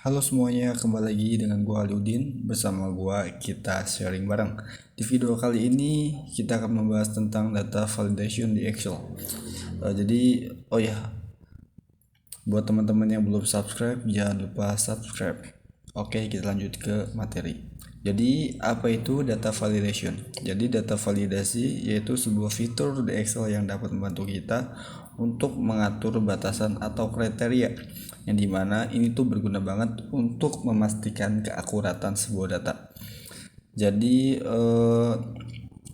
Halo semuanya, kembali lagi dengan gua Aliudin. Bersama gua kita sharing bareng. Di video kali ini kita akan membahas tentang data validation di Excel. Oh ya, buat teman-teman yang belum subscribe, jangan lupa subscribe. Oke, kita lanjut ke materi. Jadi, apa itu data validation? Jadi, data validasi yaitu sebuah fitur di Excel yang dapat membantu kita untuk mengatur batasan atau kriteria, yang dimana ini tuh berguna banget untuk memastikan keakuratan sebuah data. Jadi,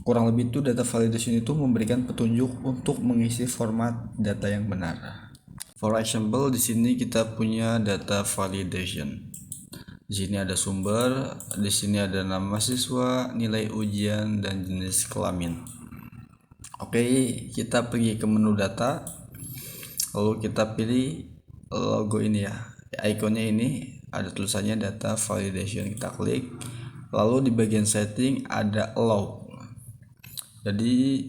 kurang lebih itu data validation itu memberikan petunjuk untuk mengisi format data yang benar. For example, di sini kita punya data validation. Di sini ada sumber, di sini ada nama siswa, nilai ujian, dan jenis kelamin. Oke, kita pergi ke menu data, lalu kita pilih logo ini ya, ikonnya ini ada tulisannya data validation. Kita klik, lalu di bagian setting ada allow. Jadi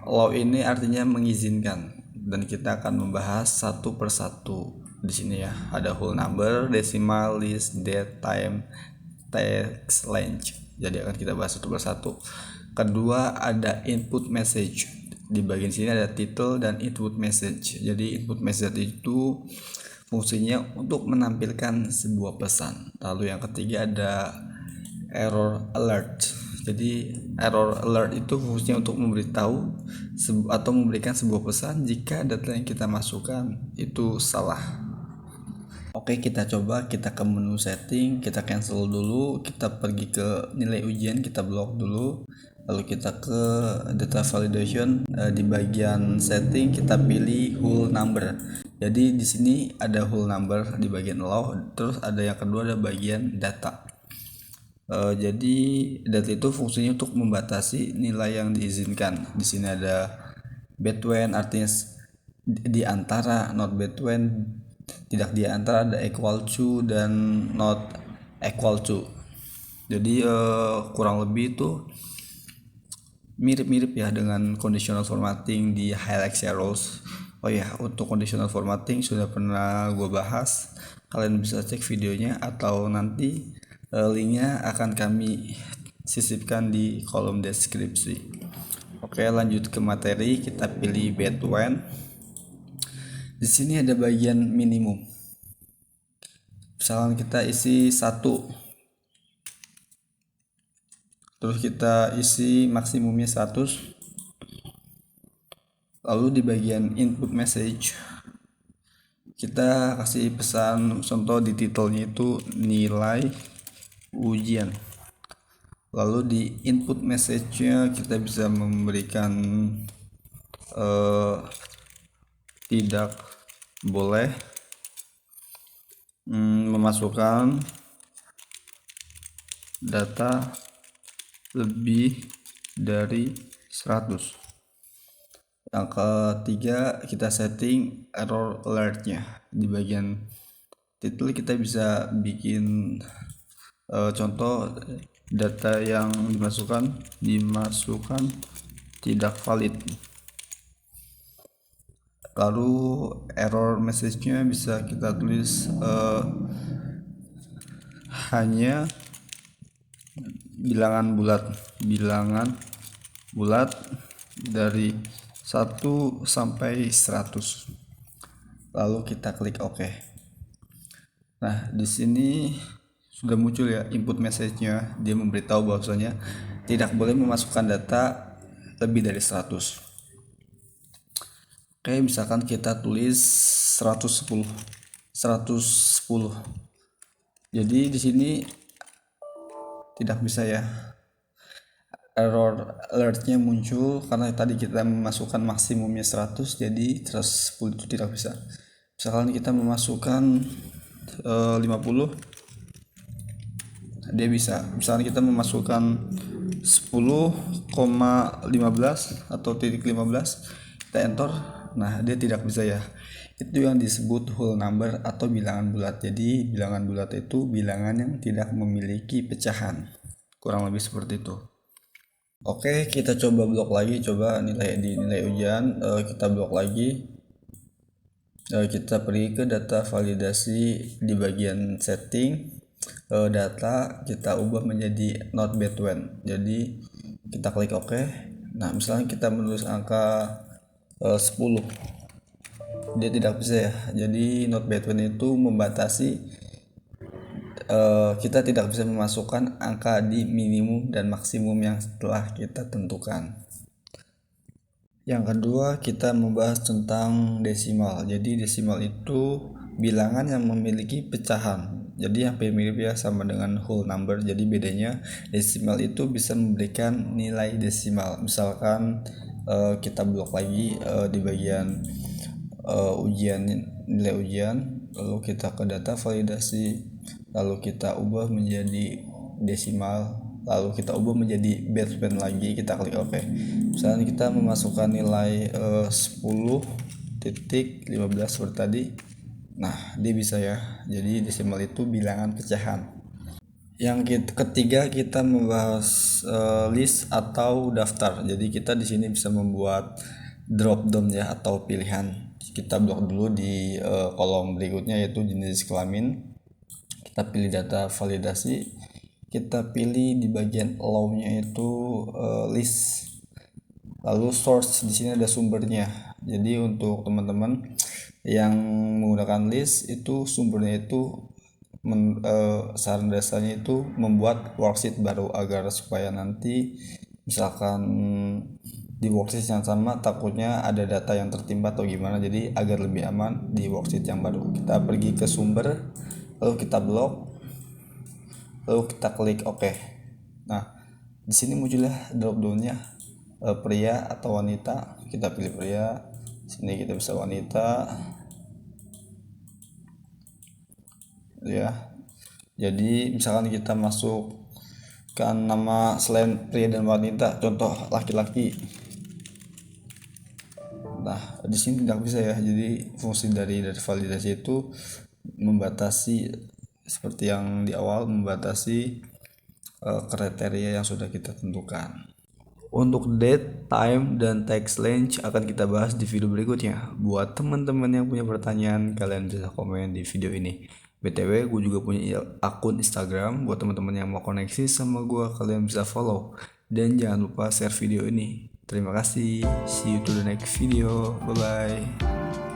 allow ini artinya mengizinkan, dan kita akan membahas satu persatu. Di sini ya ada whole number, decimal, list, date, time, text, length. Jadi akan kita bahas satu persatu. Kedua ada input message. Di bagian sini ada title dan input message. Jadi input message itu fungsinya untuk menampilkan sebuah pesan. Lalu yang ketiga ada error alert. Jadi error alert itu fungsinya untuk memberitahu atau memberikan sebuah pesan jika data yang kita masukkan itu salah. Oke, kita coba, kita ke menu setting, kita cancel dulu, kita pergi ke nilai ujian, kita blok dulu, lalu kita ke data validation. Di bagian setting kita pilih whole number. Jadi di sini ada whole number di bagian allow, terus ada yang kedua ada bagian data. Jadi data itu fungsinya untuk membatasi nilai yang diizinkan. Di sini ada between, artinya di antara, not between, tidak di antara, ada equal to dan not equal to. Jadi kurang lebih itu mirip-mirip ya dengan conditional formatting di Hilux Heroes. Oh ya, untuk conditional formatting sudah pernah gue bahas. Kalian bisa cek videonya atau nanti linknya akan kami sisipkan di kolom deskripsi. Oke, lanjut ke materi. Kita pilih between. Di sini ada bagian minimum. Misalkan kita isi 1, terus kita isi maksimumnya 100. Lalu di bagian input message kita kasih pesan, contoh di titelnya itu nilai ujian. Lalu di input message-nya kita bisa memberikan tidak boleh memasukkan data lebih dari 100. Yang ketiga kita setting error alertnya. Di bagian titel kita bisa bikin contoh data yang dimasukkan tidak valid. Lalu error message-nya bisa kita tulis hanya bilangan bulat dari 1 sampai 100. Lalu kita klik OK. Nah, di sini sudah muncul ya input message-nya. Dia memberitahu bahwasanya tidak boleh memasukkan data lebih dari 100. Oke, misalkan kita tulis 110. Jadi di sini tidak bisa ya. Error alertnya muncul karena tadi kita memasukkan maksimumnya 100, jadi 110 itu tidak bisa. Misalkan kita memasukkan 50, dia bisa. Misalkan kita memasukkan 10,15 atau titik 15, kita enter, nah dia tidak bisa ya. Itu yang disebut whole number atau bilangan bulat. Jadi bilangan bulat itu bilangan yang tidak memiliki pecahan, kurang lebih seperti itu. Oke, kita coba blok lagi, coba nilai ujian, kita blok lagi. Kita pergi ke data validasi di bagian setting. Data kita ubah menjadi not bad when, jadi kita klik OK. Nah misalnya kita menulis angka 10, dia tidak bisa ya. Jadi not bad when itu membatasi kita tidak bisa memasukkan angka di minimum dan maksimum yang telah kita tentukan. Yang kedua, kita membahas tentang desimal. Jadi desimal itu bilangan yang memiliki pecahan. Jadi hampir mirip ya sama dengan whole number. Jadi bedanya desimal itu bisa memberikan nilai desimal. Misalkan kita blok lagi di bagian ujian, nilai ujian, lalu kita ke data validasi, lalu kita ubah menjadi desimal, lalu kita ubah menjadi band lagi, kita klik OK. Misalnya kita memasukkan nilai 10.15 seperti tadi. Nah dia bisa ya, jadi desimal itu bilangan pecahan. Yang ketiga, kita membahas list atau daftar. Jadi kita di sini bisa membuat drop down ya, atau pilihan. Kita blok dulu di kolom berikutnya, yaitu jenis kelamin. Kita pilih data validasi. Kita pilih di bagian allow-nya itu list. Lalu source, di sini ada sumbernya. Jadi untuk teman-teman yang menggunakan list itu sumbernya itu saran dasarnya itu membuat worksheet baru, agar supaya nanti misalkan di worksheet yang sama takutnya ada data yang tertimpa atau gimana, jadi agar lebih aman di worksheet yang baru. Kita pergi ke sumber, lalu kita blok, lalu kita klik OK. Nah di sini muncullah drop downnya pria atau wanita. Kita pilih pria, sini kita bisa wanita ya. Jadi misalkan kita masukkan nama selain pria dan wanita, contoh laki-laki. Nah di sini tidak bisa ya. Jadi fungsi dari validasi itu membatasi, seperti yang di awal, membatasi kriteria yang sudah kita tentukan. Untuk date, time, dan text length akan kita bahas di video berikutnya. Buat teman-teman yang punya pertanyaan, kalian bisa komen di video ini. BTW, gue juga punya akun Instagram. Buat teman-teman yang mau koneksi sama gue, kalian bisa follow. Dan jangan lupa share video ini. Terima kasih. See you to the next video. Bye-bye.